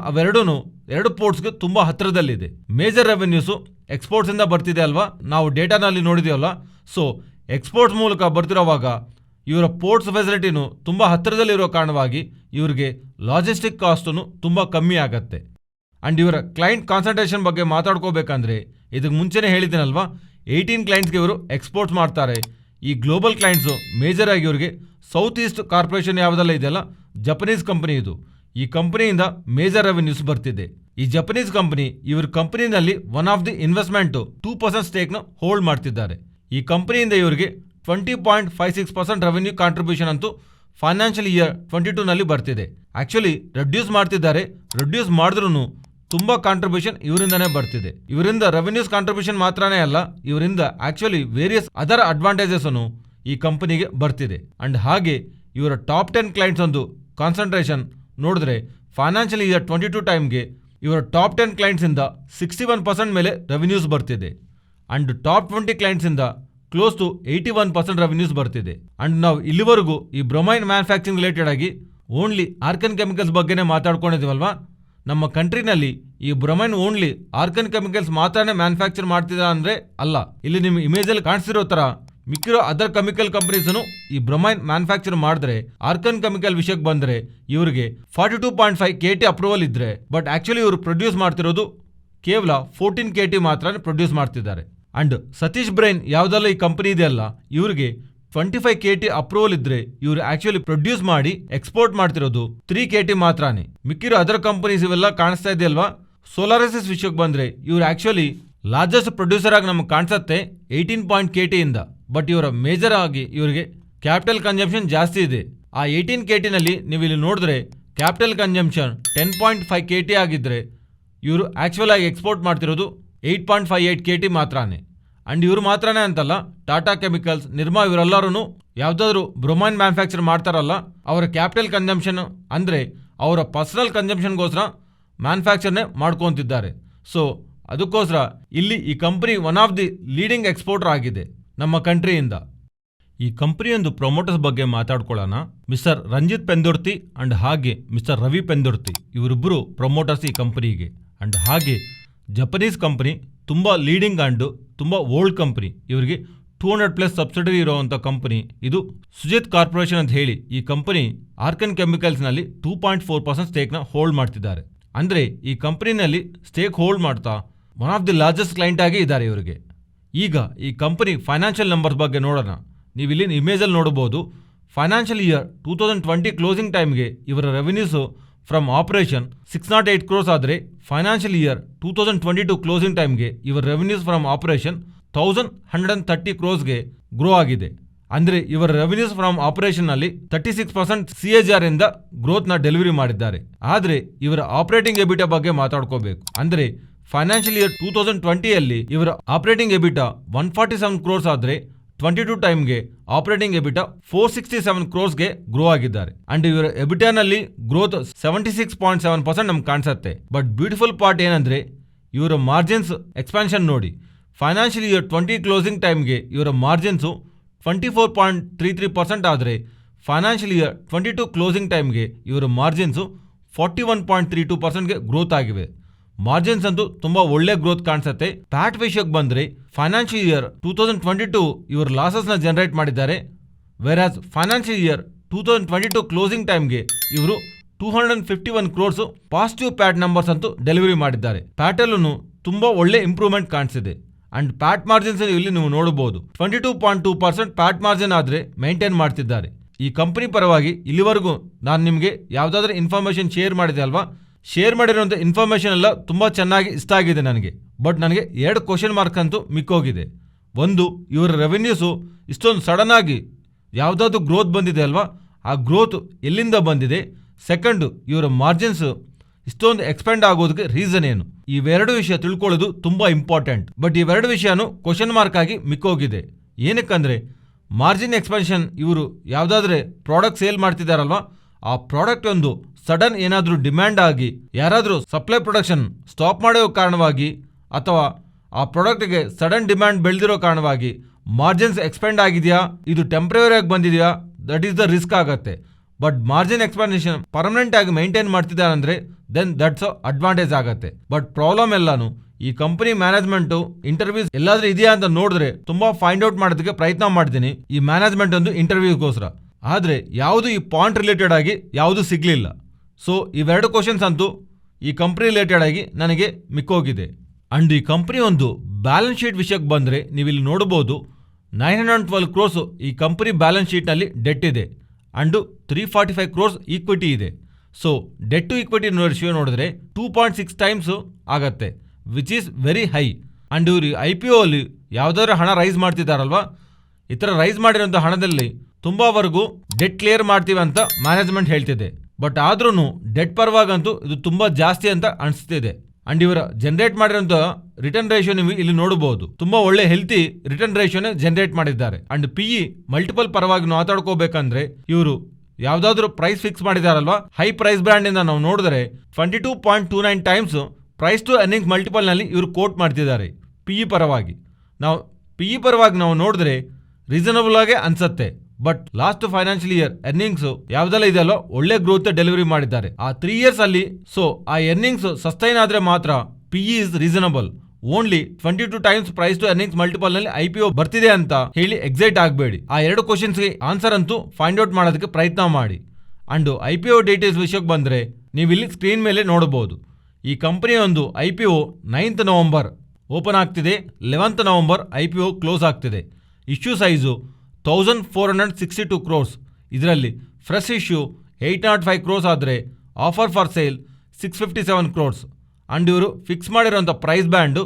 ಎರಡು ಪೋರ್ಟ್ಸ್ಗೆ ತುಂಬಾ ಹತ್ತಿರದಲ್ಲಿದೆ. ಮೇಜರ್ ರೆವೆನ್ಯೂಸ್ ಎಕ್ಸ್ಪೋರ್ಟ್ಸ್ ಇಂದ ಬರ್ತಿದೆ ಅಲ್ವಾ, ನಾವು ಡೇಟಾನಲ್ಲಿ ನೋಡಿದೆವಲ್ಲ. ಸೊ ಎಕ್ಸ್ಪೋರ್ಟ್ಸ್ ಮೂಲಕ ಬರ್ತಿರೋವಾಗ ಇವರ ಪೋರ್ಟ್ಸ್ ಫೆಸಿಲಿಟಿನೂ ತುಂಬ ಹತ್ತಿರದಲ್ಲಿರೋ ಕಾರಣವಾಗಿ ಇವರಿಗೆ ಲಾಜಿಸ್ಟಿಕ್ ಕಾಸ್ಟೂ ತುಂಬ ಕಮ್ಮಿ ಆಗತ್ತೆ. ಆ್ಯಂಡ್ ಇವರ ಕ್ಲೈಂಟ್ ಕಾನ್ಸಂಟ್ರೇಷನ್ ಬಗ್ಗೆ ಮಾತಾಡ್ಕೋಬೇಕಂದ್ರೆ ಇದಕ್ಕೆ ಮುಂಚೆನೇ ಹೇಳಿದ್ದೀನಲ್ವಾ, 18 ಕ್ಲೈಂಟ್ಸ್ಗೆ ಇವರು ಎಕ್ಸ್ಪೋರ್ಟ್ಸ್ ಮಾಡ್ತಾರೆ. ಈ ಗ್ಲೋಬಲ್ ಕ್ಲೈಂಟ್ಸು ಮೇಜರ್ ಆಗಿ ಇವರಿಗೆ ಸೌತ್ ಈಸ್ಟ್ ಕಾರ್ಪೊರೇಷನ್ ಯಾವುದೆಲ್ಲ ಇದೆಯಲ್ಲ, ಜಪನೀಸ್ ಕಂಪನಿ ಇದು. ಈ ಕಂಪನಿಯಿಂದ ಮೇಜರ್ ರೆವೆನ್ಯೂಸ್ ಬರ್ತಿದೆ. ಈ ಜಪನೀಸ್ ಕಂಪನಿ ಇವ್ರ ಕಂಪನಿನಲ್ಲಿ ಒನ್ ಆಫ್ ದಿ ಇನ್ವೆಸ್ಟ್ಮೆಂಟ್ 2% ಸ್ಟೇಕ್ನ ಹೋಲ್ಡ್ ಮಾಡ್ತಿದ್ದಾರೆ. ಈ ಕಂಪನಿಯಿಂದ ಇವರಿಗೆ 20.56% ರೆವೆನ್ಯೂ ಕಾಂಟ್ರಿಬ್ಯೂಷನ್ ಅಂತೂ ಫೈನಾನ್ಷಿಯಲ್ ಇಯರ್ 22ನಲ್ಲಿ ಬರ್ತಿದೆ. ಆಕ್ಚುಲಿ ರೆಡ್ಯೂಸ್ ಮಾಡ್ತಿದ್ದಾರೆ, ರೆಡ್ಯೂಸ್ ಮಾಡಿದ್ರೂ ತುಂಬ ಕಾಂಟ್ರಿಬ್ಯೂಷನ್ ಇವರಿಂದನೇ ಬರ್ತಿದೆ. ಇವರಿಂದ ರೆವೆನ್ಯೂಸ್ ಕಾಂಟ್ರಿಬ್ಯೂಷನ್ ಮಾತ್ರನೇ ಅಲ್ಲ, ಇವರಿಂದ ಆಕ್ಚುಲಿ ವೇರಿಯಸ್ ಅದರ್ ಅಡ್ವಾಂಟೇಜಸ್ ಅನ್ನು ಈ ಕಂಪನಿಗೆ ಬರ್ತಿದೆ. ಅಂಡ್ ಹಾಗೆ ಇವರ ಟಾಪ್ 10 ಕ್ಲೈಂಟ್ಸ್ ಒಂದು ಕಾನ್ಸಂಟ್ರೇಷನ್ ನೋಡಿದ್ರೆ ಫೈನಾನ್ಷಿಯಲ್ ಇಯರ್ 22 ಟೈಮ್ಗೆ ಇವರ ಟಾಪ್ 10 ಕ್ಲೈಂಟ್ಸಿಂದ 61% ಮೇಲೆ ರೆವೆನ್ಯೂಸ್ ಬರ್ತಿದೆ. ಅಂಡ್ ಟಾಪ್ 20 ಕ್ಲೈಂಟ್ಸಿಂದ ಕ್ಲೋಸ್ ಟು 81% ರೆವೆನ್ಯೂಸ್ ಬರ್ತಿದೆ. ಅಂಡ್ ನಾವು ಇಲ್ಲಿವರೆಗೂ ಈ ಬ್ರೊಮೈನ್ ಮ್ಯಾನುಫ್ಯಾಕ್ಚರಿಂಗ್ ರಿಲೇಟೆಡ್ ಆಗಿ ಓನ್ಲಿ ಆರ್ಕನ್ ಕೆಮಿಕಲ್ಸ್ ಬಗ್ಗೆನೇ ಮಾತಾಡ್ಕೊಂಡಿದ್ದೀವಲ್ವಾ. ನಮ್ಮ ಕಂಟ್ರಿನಲ್ಲಿ ಈ ಬ್ರೊಮೈನ್ ಓನ್ಲಿ ಆರ್ಕನ್ ಕೆಮಿಕಲ್ಸ್ ಮಾತ್ರನೇ ಮ್ಯಾನುಫ್ಯಾಕ್ಚರ್ ಮಾಡ್ತಿದ್ದ ಅಂದರೆ ಅಲ್ಲ. ಇಲ್ಲಿ ನಿಮ್ಮ ಇಮೇಜಲ್ಲಿ ಕಾಣಿಸ್ತಿರೋ ಥರ ಮಿಕ್ಕಿರೋ ಅದರ್ ಕೆಮಿಕಲ್ ಕಂಪನೀಸನು ಈ ಬ್ರೊಮೈನ್ ಮ್ಯಾನುಫ್ಯಾಕ್ಚರ್ ಮಾಡಿದ್ರೆ, ಆರ್ಕನ್ ಕೆಮಿಕಲ್ ವಿಷಯಕ್ಕೆ ಬಂದರೆ ಇವರಿಗೆ 42.5 KT ಅಪ್ರೂವಲ್ ಇದ್ರೆ, ಬಟ್ ಆಕ್ಚುಲಿ ಇವರು ಪ್ರೊಡ್ಯೂಸ್ ಮಾಡ್ತಿರೋದು ಕೇವಲ 14 KT ಮಾತ್ರ ಪ್ರೊಡ್ಯೂಸ್ ಮಾಡ್ತಿದ್ದಾರೆ. ಅಂಡ್ ಸತೀಶ್ ಬ್ರೈನ್ ಯಾವುದೆಲ್ಲ ಈ ಕಂಪನಿ ಇದೆಯಲ್ಲ, ಇವರಿಗೆ 25 KT ಅಪ್ರೂವಲ್ ಇದ್ರೆ ಇವರು ಆಕ್ಚುಲಿ ಪ್ರೊಡ್ಯೂಸ್ ಮಾಡಿ ಎಕ್ಸ್ಪೋರ್ಟ್ ಮಾಡ್ತಿರೋದು 3 KT ಮಾತ್ರನೇ. ಮಿಕ್ಕಿರೋ ಅದರ್ ಕಂಪನೀಸ್ ಇವೆಲ್ಲ ಕಾಣಿಸ್ತಾ ಇದೆಯಲ್ವಾ. ಸೋಲಾರಿಸಿಸ್ ವಿಷಯಕ್ಕೆ ಬಂದರೆ ಇವರು ಆಕ್ಚುಲಿ ಲಾರ್ಜೆಸ್ಟ್ ಪ್ರೊಡ್ಯೂಸರ್ ಆಗಿ ನಮಗೆ ಕಾಣಿಸುತ್ತೆ 18 KT ಇಂದ. ಬಟ್ ಇವರ ಮೇಜರ್ ಆಗಿ ಇವರಿಗೆ ಕ್ಯಾಪಿಟಲ್ ಕನ್ಸಂಪ್ಷನ್ ಜಾಸ್ತಿ ಇದೆ. ಆ 18 KTನಲ್ಲಿ ನೀವು ಇಲ್ಲಿ ನೋಡಿದ್ರೆ ಕ್ಯಾಪಿಟಲ್ ಕನ್ಸಂಪ್ಷನ್ 10.5 KT ಆಗಿದ್ರೆ ಇವರು ಆಕ್ಚುಲ್ ಆಗಿ ಎಕ್ಸ್ಪೋರ್ಟ್ ಮಾಡ್ತಿರೋದು 8.58 KT ಮಾತ್ರನೇ. ಅಂಡ್ ಇವರು ಮಾತ್ರನೇ ಅಂತಲ್ಲ, ಟಾಟಾ ಕೆಮಿಕಲ್ಸ್, ನಿರ್ಮಾ ಇವರೆಲ್ಲರೂ ಯಾವುದಾದ್ರೂ ಬ್ರೊಮೈನ್ ಮ್ಯಾನುಫ್ಯಾಕ್ಚರ್ ಮಾಡ್ತಾರಲ್ಲ, ಅವರ ಕ್ಯಾಪಿಟಲ್ ಕನ್ಸಂಪ್ಷನ್ ಅಂದರೆ ಅವರ ಪರ್ಸನಲ್ ಕನ್ಸಂಪ್ಷನ್ಗೋಸ್ಕರ ಮ್ಯಾನುಫ್ಯಾಕ್ಚರ್ನೇ ಮಾಡ್ಕೊತಿದ್ದಾರೆ. ಸೊ ಅದಕ್ಕೋಸ್ಕರ ಇಲ್ಲಿ ಈ company one of the leading exporter ಆಗಿದೆ ನಮ್ಮ ಕಂಟ್ರಿಯಿಂದ. ಈ ಕಂಪನಿಯೊಂದು ಪ್ರಮೋಟರ್ಸ್ ಬಗ್ಗೆ ಮಾತಾಡ್ಕೊಳ್ಳೋಣ. ಮಿಸ್ಟರ್ ರಂಜಿತ್ ಪೆಂದುರ್ತಿ ಅಂಡ್ ಹಾಗೆ ಮಿಸ್ಟರ್ ರವಿ ಪೆಂದುರ್ತಿ, ಇವರಿಬ್ಬರು ಪ್ರಮೋಟರ್ಸ್ ಈ ಕಂಪನಿಗೆ. ಅಂಡ್ ಹಾಗೆ ಜಪನೀಸ್ ಕಂಪನಿ ತುಂಬ ಲೀಡಿಂಗ್ ಆ್ಯಂಡ್ ತುಂಬ ಓಲ್ಡ್ ಕಂಪನಿ. ಇವರಿಗೆ 200+ ಸಬ್ಸಿಡರಿ ಇರುವಂಥ ಕಂಪನಿ ಇದು. ಸುಜಿತ್ ಕಾರ್ಪೊರೇಷನ್ ಅಂತ ಹೇಳಿ ಈ ಕಂಪನಿ ಆರ್ಕನ್ ಕೆಮಿಕಲ್ಸ್ನಲ್ಲಿ 2.4% ಸ್ಟೇಕ್ನ ಹೋಲ್ಡ್ ಮಾಡ್ತಿದ್ದಾರೆ. ಅಂದರೆ ಈ ಕಂಪನಿನಲ್ಲಿ ಸ್ಟೇಕ್ ಹೋಲ್ಡ್ ಮಾಡ್ತಾ one of the largest client ಆಗಿ ಇದ್ದಾರೆ ಇವರಿಗೆ. ಈಗ ಈ ಕಂಪನಿ ಫೈನಾನ್ಷಿಯಲ್ ನಂಬರ್ಸ್ ಬಗ್ಗೆ ನೋಡೋಣ. ನೀವು ಇಲ್ಲಿ ಇಮೇಜಲ್ಲಿ ನೋಡಬಹುದು. ಫೈನಾನ್ಷಿಯಲ್ ಇಯರ್ 2020 ಕ್ಲೋಸಿಂಗ್ ಟೈಮ್ಗೆ ಇವರ ರೆವೆನ್ಯೂಸು ಫ್ರಮ್ ಆಪರೇಷನ್ 608 crores ಆದರೆ, ಫೈನಾನ್ಷಿಯಲ್ ಇಯರ್ 2022 ಕ್ಲೋಸಿಂಗ್ ಟೈಮ್ಗೆ ಇವರ revenues from operation 1130 crores grow ಆಗಿದೆ. ಅಂದರೆ ಇವರ ರೆವೆನ್ಯೂಸ್ ಫ್ರಮ್ ಆಪರೇಷನ್ನಲ್ಲಿ 36% CAGR ಇಂದ ಗ್ರೋತ್ನ ಡೆಲಿವರಿ ಮಾಡಿದ್ದಾರೆ. ಆದರೆ ಇವರ ಆಪರೇಟಿಂಗ್ ಎಬಿಟಾ ಬಗ್ಗೆ ಮಾತಾಡ್ಕೋಬೇಕು. ಅಂದರೆ ಫೈನಾನ್ಷಿಯಲ್ ಇಯರ್ 2020ಯಲ್ಲಿ ಇವರ ಆಪರೇಟಿಂಗ್ ಎಬಿಟಾ 147 crores ಆದರೆ 22 ಟೈಮ್ಗೆ ಆಪರೇಟಿಂಗ್ ಎಬಿಟಾ 467 crores ಗ್ರೋ ಆಗಿದ್ದಾರೆ. ಅಂಡ್ ಇವರ ಎಬಿಟಾನಲ್ಲಿ ಗ್ರೋತ್ 76.7% ನಮ್ಗೆ ಕಾಣಿಸುತ್ತೆ. ಬಟ್ ಬ್ಯೂಟಿಫುಲ್ ಪಾರ್ಟ್ ಏನಂದ್ರೆ ಇವರ ಮಾರ್ಜಿನ್ಸ್ ಎಕ್ಸ್ಪಾನ್ಷನ್ ನೋಡಿ. ಫೈನಾನ್ಷಿಯಲ್ ಇಯರ್ 20 ಕ್ಲೋಸಿಂಗ್ ಟೈಮ್ಗೆ ಇವರ ಮಾರ್ಜಿನ್ಸು 24.33% ಆದರೆ, ಫೈನಾನ್ಷಿಯಲ್ ಇಯರ್ 22 ಕ್ಲೋಸಿಂಗ್ ಟೈಮ್ಗೆ ಇವರ ಮಾರ್ಜಿನ್ಸು 41.32% ಗ್ರೋತ್ ಆಗಿವೆ. ಮಾರ್ಜಿನ್ಸ್ ಅಂತೂ ತುಂಬ ಒಳ್ಳೆ ಗ್ರೋತ್ ಕಾಣಿಸುತ್ತೆ. ಪ್ಯಾಟ್ ವಿಷಯಕ್ಕೆ ಬಂದರೆ ಫೈನಾನ್ಷಿಯಲ್ ಇಯರ್ 2022 ಇವರು ಲಾಸಸ್ನ ಜನರೇಟ್ ಮಾಡಿದ್ದಾರೆ. ವೆರಾಸ್ ಫೈನಾನ್ಷಿಯಲ್ ಇಯರ್ 2022 ಕ್ಲೋಸಿಂಗ್ ಟೈಮ್ಗೆ ಇವರು 251 crores ಪಾಸಿಟಿವ್ ಪ್ಯಾಟ್ ನಂಬರ್ಸ್ ಅಂತೂ ಡೆಲಿವರಿ ಮಾಡಿದ್ದಾರೆ. ಪ್ಯಾಟಲ್ಲೂ ತುಂಬ ಒಳ್ಳೆ ಇಂಪ್ರೂವ್ಮೆಂಟ್ ಕಾಣಿಸಿದೆ. ಅಂಡ್ ಪ್ಯಾಟ್ ಮಾರ್ಜಿನ್ಸ್ ಇಲ್ಲಿ ನೀವು ನೋಡಬಹುದು 22.2% ಪ್ಯಾಟ್ ಮಾರ್ಜಿನ್ ಆದರೆ ಮೇಂಟೈನ್ ಮಾಡ್ತಿದ್ದಾರೆ. ಈ ಕಂಪನಿ ಪರವಾಗಿ ಇಲ್ಲಿವರೆಗೂ ನಾನು ನಿಮಗೆ ಯಾವುದಾದ್ರೂ ಇನ್ಫಾರ್ಮೇಷನ್ ಶೇರ್ ಮಾಡಿದೆ ಅಲ್ವಾ, ಶೇರ್ ಮಾಡಿರೋಂಥ ಇನ್ಫಾರ್ಮೇಷನ್ ಎಲ್ಲ ತುಂಬ ಚೆನ್ನಾಗಿ ಇಷ್ಟ ಆಗಿದೆ ನನಗೆ. ಬಟ್ ನನಗೆ 2 ಕ್ವಶನ್ ಮಾರ್ಕ್ ಅಂತೂ ಮಿಕ್ಕೋಗಿದೆ. ಒಂದು, ಇವರ ರೆವೆನ್ಯೂಸು ಇಷ್ಟೊಂದು ಸಡನ್ ಆಗಿ ಯಾವುದಾದ್ರೂ ಗ್ರೋತ್ ಬಂದಿದೆ ಅಲ್ವಾ, ಆ ಗ್ರೋತ್ ಎಲ್ಲಿಂದ ಬಂದಿದೆ. ಸೆಕೆಂಡು, ಇವರ ಮಾರ್ಜಿನ್ಸ್ ಇಷ್ಟೊಂದು ಎಕ್ಸ್ಪೆಂಡ್ ಆಗೋದಕ್ಕೆ ರೀಸನ್ ಏನು. ಇವೆರಡು ವಿಷಯ ತಿಳ್ಕೊಳ್ಳೋದು ತುಂಬ ಇಂಪಾರ್ಟೆಂಟ್. ಬಟ್ ಇವೆರಡು ವಿಷಯನೂ ಕ್ವಶನ್ ಮಾರ್ಕ್ ಆಗಿ ಮಿಕ್ಕೋಗಿದೆ. ಏನಕ್ಕಂದರೆ ಮಾರ್ಜಿನ್ ಎಕ್ಸ್ಪೆನ್ಷನ್ ಇವರು ಯಾವುದಾದ್ರೆ ಪ್ರಾಡಕ್ಟ್ ಸೇಲ್ ಮಾಡ್ತಿದ್ದಾರಲ್ವ, ಆ ಪ್ರಾಡಕ್ಟ್ ಒಂದು ಸಡನ್ ಏನಾದರೂ ಡಿಮ್ಯಾಂಡ್ ಆಗಿ ಯಾರಾದರೂ ಸಪ್ಲೈ ಪ್ರೊಡಕ್ಷನ್ ಸ್ಟಾಪ್ ಮಾಡೋ ಕಾರಣವಾಗಿ ಅಥವಾ ಆ ಪ್ರಾಡಕ್ಟ್ಗೆ ಸಡನ್ ಡಿಮ್ಯಾಂಡ್ ಬೆಳೆದಿರೋ ಕಾರಣವಾಗಿ ಮಾರ್ಜಿನ್ಸ್ ಎಕ್ಸ್ಪೆಂಡ್ ಆಗಿದೆಯಾ, ಇದು ಟೆಂಪ್ರವರಿ ಆಗಿ ಬಂದಿದೆಯಾ, ದಟ್ ಈಸ್ ದ ರಿಸ್ಕ್ ಆಗುತ್ತೆ. ಬಟ್ ಮಾರ್ಜಿನ್ ಎಕ್ಸ್ಪಾನ್ಷನ್ ಪರ್ಮನೆಂಟ್ ಆಗಿ ಮೈಂಟೈನ್ ಮಾಡ್ತಿದ್ದಾರೆ ಅಂದರೆ ದೆನ್ ದಟ್ಸ್ ಅಡ್ವಾಂಟೇಜ್ ಆಗುತ್ತೆ. ಬಟ್ ಪ್ರಾಬ್ಲಮ್ ಎಲ್ಲಾನು ಈ ಕಂಪನಿ ಮ್ಯಾನೇಜ್ಮೆಂಟ್ ಇಂಟರ್ವ್ಯೂಸ್ ಎಲ್ಲಾದ್ರೂ ಇದೆಯಾ ಅಂತ ನೋಡಿದ್ರೆ ತುಂಬಾ ಫೈಂಡ್ ಔಟ್ ಮಾಡೋದಕ್ಕೆ ಪ್ರಯತ್ನ ಮಾಡ್ತೀನಿ ಈ ಮ್ಯಾನೇಜ್ಮೆಂಟ್ ಒಂದು ಇಂಟರ್ವ್ಯೂಗೋಸ್ಕರ. ಆದ್ರೆ ಯಾವುದು ಈ ಪಾಯಿಂಟ್ ರಿಲೇಟೆಡ್ ಆಗಿ ಯಾವುದು ಸಿಗ್ಲಿಲ್ಲ. ಸೊ ಇವೆರಡು ಕ್ವಶನ್ಸ್ ಅಂತೂ ಈ ಕಂಪನಿ ರಿಲೇಟೆಡ್ ಆಗಿ ನನಗೆ ಮಿಕ್ಕೋಗಿದೆ. ಅಂಡ್ ಈ ಕಂಪನಿ ಒಂದು ಬ್ಯಾಲೆನ್ಸ್ ಶೀಟ್ ವಿಷಯಕ್ಕೆ ಬಂದರೆ ನೀವು ಇಲ್ಲಿ ನೋಡಬಹುದು 912 ಕ್ರೋರ್ಸ್ ಈ ಕಂಪನಿ ಬ್ಯಾಲೆನ್ಸ್ ಶೀಟ್ನಲ್ಲಿ ಡೆಟ್ ಇದೆ ಅಂಡ್ 345 ಕ್ರೋರ್ಸ್ ಈಕ್ವಿಟಿ ಇದೆ. So debt to equity ratio ನೋಡಿದ್ರೆ 2.6 ಟೈಮ್ಸ್ ಆಗತ್ತೆ, which is very high. And ಇವರು IPO ಅಲ್ಲಿ ಯಾವುದಾದ್ರೂ ಹಣ ರೈಸ್ ಮಾಡ್ತಿದ್ದಾರಲ್ವಾ, ಈ ಥರ ರೈಸ್ ಮಾಡಿರೋಂಥ ಹಣದಲ್ಲಿ ತುಂಬಾವರೆಗೂ ಡೆಟ್ ಕ್ಲಿಯರ್ ಮಾಡ್ತೀವಿ ಅಂತ ಮ್ಯಾನೇಜ್ಮೆಂಟ್ ಹೇಳ್ತಿದೆ. ಬಟ್ ಆದ್ರೂ ಡೆಟ್ ಪರವಾಗಂತೂ ಇದು ತುಂಬಾ ಜಾಸ್ತಿ ಅಂತ ಅನಿಸ್ತಿದೆ. ಅಂಡ್ ಇವರ ಜನರೇಟ್ ಮಾಡಿರೋಂಥ ರಿಟರ್ನ್ ರೇಷಿಯೋ ನೀವು ಇಲ್ಲಿ ನೋಡಬಹುದು, ತುಂಬಾ ಒಳ್ಳೆ ಹೆಲ್ತಿ ರಿಟರ್ನ್ ರೇಷಿಯೋನೇ ಜನರೇಟ್ ಮಾಡಿದ್ದಾರೆ. ಅಂಡ್ PE ಮಲ್ಟಿಪಲ್ ಪರವಾಗಿ ಮಾತಾಡ್ಕೋಬೇಕಂದ್ರೆ ಇವರು ಯಾವ್ದಾದ್ರು ಪ್ರೈಸ್ ಫಿಕ್ಸ್ ಮಾಡಿದಾರಲ್ವಾ, ಹೈ ಪ್ರೈಸ್ ಬ್ರ್ಯಾಂಡ್ ಇಂದ ನಾವು ನೋಡಿದ್ರೆ 22.29 times price to earnings multiple ನಲ್ಲಿ ಇವರು ಕೋಟ್ ಮಾಡ್ತಿದ್ದಾರೆ PE ಪರವಾಗಿ. ನಾವು PE ಪರವಾಗಿ ನಾವು ನೋಡಿದ್ರೆ ರೀಸನಬಲ್ ಆಗೇ ಅನ್ಸತ್ತೆ. ಬಟ್ ಲಾಸ್ಟ್ ಫೈನಾನ್ಷಿಯಲ್ ಇಯರ್ ಎರ್ನಿಂಗ್ಸ್ ಯಾವ್ದೆಲ್ಲ ಇದೆಯಲ್ಲೋ ಒಳ್ಳೆ ಗ್ರೋತ್ ಡೆಲಿವರಿ ಮಾಡಿದ್ದಾರೆ ಆ 3 years ಅಲ್ಲಿ. ಸೊ ಆ ಎರ್ನಿಂಗ್ಸ್ ಸಸ್ಟೈನ್ ಆದ್ರೆ ಮಾತ್ರ PE is reasonable. Only 22 times price to earnings multiple ನಲ್ಲಿ IPO ಬರ್ತಿದೆ ಅಂತ ಹೇಳಿ ಎಕ್ಸೈಟ್ ಆಗಬೇಡಿ. ಆ ಎರಡು ಕ್ವಶನ್ಸ್ಗೆ ಆನ್ಸರ್ ಅಂತೂ ಫೈಂಡ್ ಔಟ್ ಮಾಡೋದಕ್ಕೆ ಪ್ರಯತ್ನ ಮಾಡಿ. ಅಂಡ್ IPO ಡೀಟೇಲ್ಸ್ ವಿಷಯಕ್ಕೆ ಬಂದ್ರೆ ನೀವು ಇಲ್ಲಿ ಸ್ಕ್ರೀನ್ ಮೇಲೆ ನೋಡಬಹುದು. ಈ ಕಂಪನಿ ಒಂದು IPO 9th ನವೆಂಬರ್ ಓಪನ್ ಆಗ್ತಿದೆ, 11th ನವೆಂಬರ್ IPO ಕ್ಲೋಸ್ ಆಗ್ತಿದೆ. Issue size 1462 crores. ಇದರಲ್ಲಿ ಫ್ರೆಶ್ ಇಶ್ಯೂ 805 ಕ್ರೋರ್ಸ್ ಆದರೆ offer for sale 657 crores. And ಇವರು ಫಿಕ್ಸ್ ಮಾಡಿರೋಂಥ ಪ್ರೈಸ್ ಬ್ಯಾಂಡು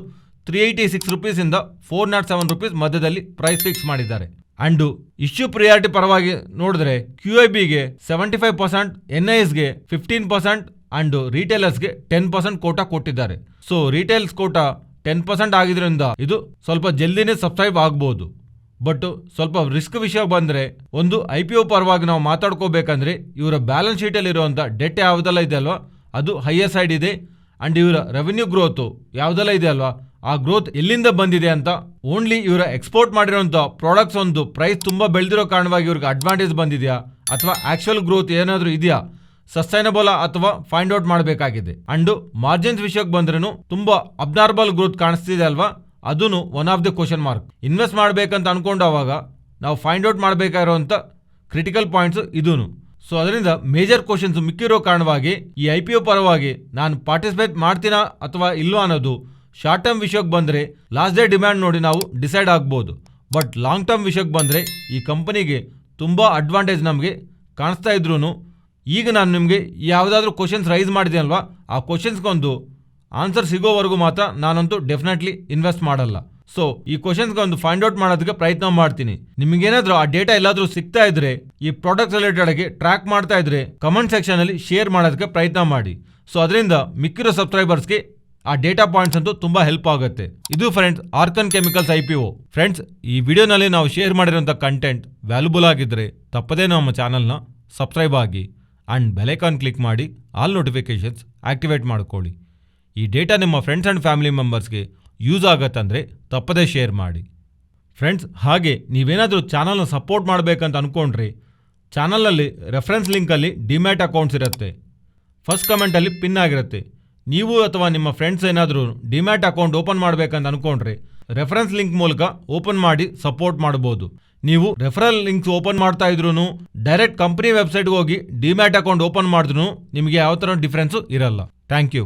386 ರುಪೀಸಿಂದ 407 ರುಪೀಸ್ ಮಧ್ಯದಲ್ಲಿ ಪ್ರೈಸ್ ಫಿಕ್ಸ್ ಮಾಡಿದ್ದಾರೆ. ಅಂಡ್ ಇಶ್ಯೂ ಪ್ರಿಯಾರಿಟಿ ಪರವಾಗಿ ನೋಡಿದ್ರೆ QIBಗೆ 75%, NISಗೆ 15% ಅಂಡ್ ರಿಟೇಲರ್ಸ್ಗೆ 10% ಕೋಟಾ ಕೊಟ್ಟಿದ್ದಾರೆ. ಸೊ ರಿಟೇಲ್ಸ್ ಕೋಟಾ 10% ಆಗಿದ್ರಿಂದ ಇದು ಸ್ವಲ್ಪ ಜಲ್ದಿನೇ ಸಬ್ಸ್ಕ್ರೈಬ್ ಆಗ್ಬೋದು. ಬಟ್ ಸ್ವಲ್ಪ ರಿಸ್ಕ್ ವಿಷಯ ಬಂದರೆ ಒಂದು IPO ಪರವಾಗಿ ನಾವು ಮಾತಾಡ್ಕೋಬೇಕಂದ್ರೆ ಇವರ ಬ್ಯಾಲೆನ್ಸ್ ಶೀಟಲ್ಲಿ ಇರುವಂಥ ಡೆಟ್ ಯಾವುದೆಲ್ಲ ಇದೆ ಅಲ್ವಾ ಅದು ಹೈಯರ್ ಸೈಡ್ ಇದೆ. ಅಂಡ್ ಇವರ ರೆವೆನ್ಯೂ ಗ್ರೋತ್ ಯಾವುದೆಲ್ಲ ಇದೆ ಅಲ್ವಾ ಆ ಗ್ರೋತ್ ಎಲ್ಲಿಂದ ಬಂದಿದೆ ಅಂತ, ಓನ್ಲಿ ಇವರ ಎಕ್ಸ್ಪೋರ್ಟ್ ಮಾಡಿರೋಂಥ ಪ್ರಾಡಕ್ಟ್ಸ್ ಒಂದು ಪ್ರೈಸ್ ತುಂಬ ಬೆಳೆದಿರೋ ಕಾರಣವಾಗಿ ಇವ್ರಿಗೆ ಅಡ್ವಾಂಟೇಜ್ ಬಂದಿದೆಯಾ ಅಥವಾ ಆಕ್ಚುಯಲ್ ಗ್ರೋತ್ ಏನಾದರೂ ಇದೆಯಾ, ಸಸ್ಟೈನಬಲ್ ಅಥವಾ ಫೈಂಡ್ ಔಟ್ ಮಾಡಬೇಕಾಗಿದೆ. ಅಂಡ್ ಮಾರ್ಜಿನ್ಸ್ ವಿಷಯಕ್ಕೆ ಬಂದ್ರೂ ತುಂಬಾ ಅಬ್ನಾರ್ಮಲ್ ಗ್ರೋತ್ ಕಾಣಿಸ್ತಿದೆ ಅಲ್ವಾ, ಅದೂ one of the question mark. Invest ಮಾಡಬೇಕಂತ ಅನ್ಕೊಂಡಾಗ ನಾವು ಫೈಂಡ್ ಔಟ್ ಮಾಡಬೇಕಾಗಿರುವಂಥ ಕ್ರಿಟಿಕಲ್ ಪಾಯಿಂಟ್ಸ್ ಇದೂನು. ಸೊ ಅದರಿಂದ ಮೇಜರ್ ಕ್ವಶನ್ಸ್ ಮಿಕ್ಕಿರೋ ಕಾರಣವಾಗಿ ಈ IPO ಪರವಾಗಿ ನಾನು ಪಾರ್ಟಿಸಿಪೇಟ್ ಮಾಡ್ತೀನಾ ಅಥವಾ ಇಲ್ವಾ ಅನ್ನೋದು ಶಾರ್ಟ್ ಟರ್ಮ್ ವಿಷಯಕ್ಕೆ ಬಂದರೆ ಲಾಸ್ಟ್ ಡೇ ಡಿಮ್ಯಾಂಡ್ ನೋಡಿ ನಾವು ಡಿಸೈಡ್ ಆಗ್ಬೋದು. ಬಟ್ ಲಾಂಗ್ ಟರ್ಮ್ ವಿಷಯಕ್ಕೆ ಬಂದರೆ ಈ ಕಂಪನಿಗೆ ತುಂಬ ಅಡ್ವಾಂಟೇಜ್ ನಮಗೆ ಕಾಣಿಸ್ತಾ ಇದ್ರೂ ಈಗ ನಾನು ನಿಮಗೆ ಯಾವುದಾದ್ರೂ ಕ್ವಶನ್ಸ್ ರೈಸ್ ಮಾಡಿದೆ ಅಲ್ವಾ ಆ ಕ್ವಶನ್ಸ್ಗೊಂದು ಆನ್ಸರ್ ಸಿಗೋವರೆಗೂ ಮಾತ್ರ ನಾನಂತೂ ಡೆಫಿನೆಟ್ಲಿ ಇನ್ವೆಸ್ಟ್ ಮಾಡಲ್ಲ. ಸೊ ಈ ಕ್ವಶನ್ಸ್ಗೆ ಒಂದು ಫೈಂಡ್ ಔಟ್ ಮಾಡೋದಕ್ಕೆ ಪ್ರಯತ್ನ ಮಾಡ್ತೀನಿ. ನಿಮಗೇನಾದ್ರೂ ಆ ಡೇಟಾ ಎಲ್ಲಾದ್ರೂ ಸಿಗ್ತಾ ಇದ್ರೆ ಈ ಪ್ರಾಡಕ್ಟ್ ರಿಲೇಟೆಡ್ ಆಗಿ ಟ್ರ್ಯಾಕ್ ಮಾಡ್ತಾ ಇದ್ರೆ ಕಮೆಂಟ್ ಸೆಕ್ಷನ್ ಅಲ್ಲಿ ಶೇರ್ ಮಾಡೋದಕ್ಕೆ ಪ್ರಯತ್ನ ಮಾಡಿ. ಸೊ ಅದರಿಂದ ಮಿಕ್ಕಿರೋ ಸಬ್ಸ್ಕ್ರೈಬರ್ಸ್ಗೆ ಆ ಡೇಟಾ ಪಾಯಿಂಟ್ಸ್ ಅಂತೂ ತುಂಬಾ ಹೆಲ್ಪ್ ಆಗುತ್ತೆ. ಇದು ಫ್ರೆಂಡ್ಸ್ ಆರ್ಕನ್ ಕೆಮಿಕಲ್ಸ್ IPO. ಫ್ರೆಂಡ್ಸ್ ಈ ವಿಡಿಯೋನಲ್ಲಿ ನಾವು ಶೇರ್ ಮಾಡಿರೋಂಥ ಕಂಟೆಂಟ್ ವ್ಯಾಲ್ಯುಬಲ್ ಆಗಿದ್ರೆ ತಪ್ಪದೇ ನಮ್ಮ ಚಾನಲ್ನ ಸಬ್ಸ್ಕ್ರೈಬ್ ಆಗಿ ಅಂಡ್ ಬೆಲೈಕಾನ್ ಕ್ಲಿಕ್ ಮಾಡಿ ಆಲ್ ನೋಟಿಫಿಕೇಶನ್ಸ್ ಆಕ್ಟಿವೇಟ್ ಮಾಡ್ಕೊಳ್ಳಿ. ಈ ಡೇಟಾ ನಿಮ್ಮ ಫ್ರೆಂಡ್ಸ್ ಆ್ಯಂಡ್ ಫ್ಯಾಮಿಲಿ ಮೆಂಬರ್ಸ್ಗೆ ಯೂಸ್ ಆಗತ್ತಂದರೆ ತಪ್ಪದೇ ಶೇರ್ ಮಾಡಿ. ಫ್ರೆಂಡ್ಸ್ ಹಾಗೆ ನೀವೇನಾದರೂ ಚಾನಲ್ನ ಸಪೋರ್ಟ್ ಮಾಡಬೇಕಂತ ಅಂದ್ಕೊಂಡ್ರೆ ಚಾನಲಲ್ಲಿ ರೆಫರೆನ್ಸ್ ಲಿಂಕಲ್ಲಿ ಡಿಮ್ಯಾಟ್ ಅಕೌಂಟ್ಸ್ ಇರುತ್ತೆ, ಫಸ್ಟ್ ಕಮೆಂಟಲ್ಲಿ ಪಿನ್ ಆಗಿರುತ್ತೆ. ನೀವು ಅಥವಾ ನಿಮ್ಮ ಫ್ರೆಂಡ್ಸ್ ಏನಾದರೂ ಡಿಮ್ಯಾಟ್ ಅಕೌಂಟ್ ಓಪನ್ ಮಾಡಬೇಕಂತ ಅಂದ್ಕೊಂಡ್ರೆ ರೆಫರೆನ್ಸ್ ಲಿಂಕ್ ಮೂಲಕ ಓಪನ್ ಮಾಡಿ ಸಪೋರ್ಟ್ ಮಾಡ್ಬೋದು. ನೀವು ರೆಫರಲ್ ಲಿಂಕ್ಸ್ ಓಪನ್ ಮಾಡ್ತಾ ಇದ್ರೂ ಡೈರೆಕ್ಟ್ ಕಂಪನಿ ವೆಬ್ಸೈಟ್ಗೆ ಹೋಗಿ ಡಿಮ್ಯಾಟ್ ಅಕೌಂಟ್ ಓಪನ್ ಮಾಡಿದ್ರೂ ನಿಮಗೆ ಯಾವ ಥರ ಡಿಫ್ರೆನ್ಸು ಇರಲ್ಲ. Thank you.